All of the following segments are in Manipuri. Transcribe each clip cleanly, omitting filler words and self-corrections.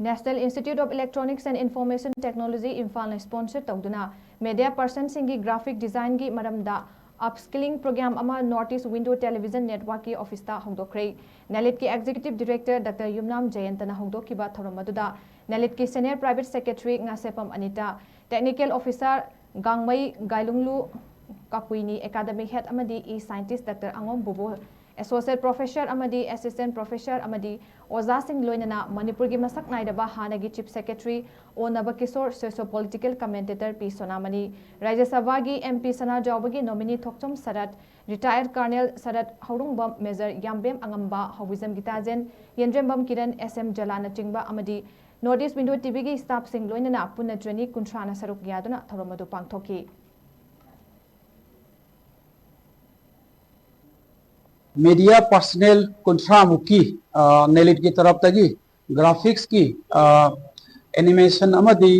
National Institute of Electronics and Information Technology Imphal sponsor Touduna media person Singgi graphic design gi maramda upskilling program ama Northeast Window Television Network ki office ta Houdokkhre Nielit ki executive director Dr. Yumnam Jayantana Houdokhiba thoromaduda Nielit ki senior private secretary Ngasepam Anita technical officer Gangmai Gailunglu Kapuini academic head amadi e scientist Dr. Angom Bobo associate professor amadi assistant professor amadi oza sing loinana manipur gi masak naidaba hanagi chief secretary onaba kisor socio political commentator p sonamani rajya sabha gi mp sana jawbagi nominee thokchom sarat retired colonel sarat haurungbam major yambem angamba hawizam gitajen yendrembam kiran sm jalana chingba amadi Northeast Window TV gi staff sing loinana punna training kuntrana saruk yaduna thoromadu pangthoki media personal कुंथ्रा मुकी नेलिट की तरफ तगी ग्राफिक्स की एनिमेशन अमदी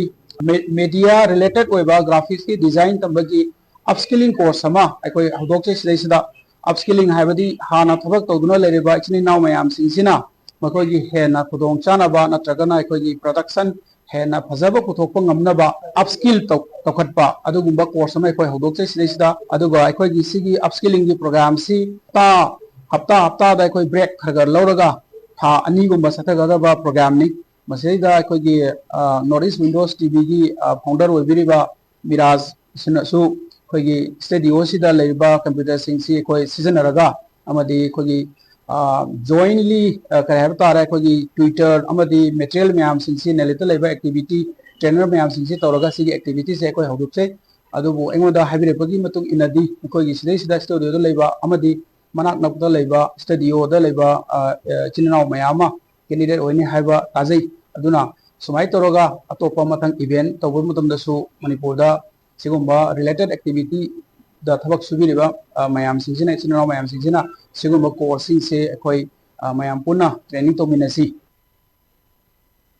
मीडिया रिलेटेड ओइबा ग्राफिक्स की डिजाइन तंबगी अपस्किलिंग कोर्स अमा अकोय हौदोक्चे सिदैसिदा अपस्किलिंग हाइबदी हाना थबक तौदुना लेरिबा इचनी नाव मयाम सिंसिना मखोगी हेना खुदोंग चानाबा नत्रगना अकोयगी प्रोडक्शन हेना फजबा पुथोकपा ngamnaba upskill तौखटपा अदुगुंबा कोर्स अमा अकोय हौदोक्चे सिदैसिदा अदुगा अकोयगी सिगी अपस्किलिंग की प्रोग्राम सी ता हप्ता हप्ता दा कोई ब्रेक खरगर लौरगा था अनीगुंबा सथगदबा प्रोग्राम नि मसेदा अखोगी नॉर्थ ईस्ट विंडोज टीवी की फाउंडर ओइबिरिबा मिराज सिनसु अखोगी स्टूडियो सिदा लेबा कंप्यूटर सिंसी अखोई सिजनरगा अमदी अखोगी जॉइनली करेब तारा अखोगी ट्विटर अमदी मटेरियल म्याम सिंसी नेलित लेबा एक्टिविटी ट्रेनर म्याम सिंसी तौरगा सिगी एक्टिविटी से अखोई हौदुकसे अदुबो एंगोदा हाइबिरेबगी मतुंग इनदी अखोगी सिदा स्टूडियो लेबा अमदी मनाक नकदा लेबा स्टूडियो दा लेबा चिनाव मयामा कैंडिडेट ओइनी हाइबा ताजै अदुना सुमाय तोरगा अतोपा मथंग इवेंट तौबो मतमदसु मणिपुर दा सिगुंबा रिलेटेड एक्टिविटी दा थबक सुबिरिबा मयाम सिंजिना चिनाव मयाम सिंजिना सिगुंबा कोर्सिंग से अखोई मयाम पुना ट्रेनिंग तोमिनसी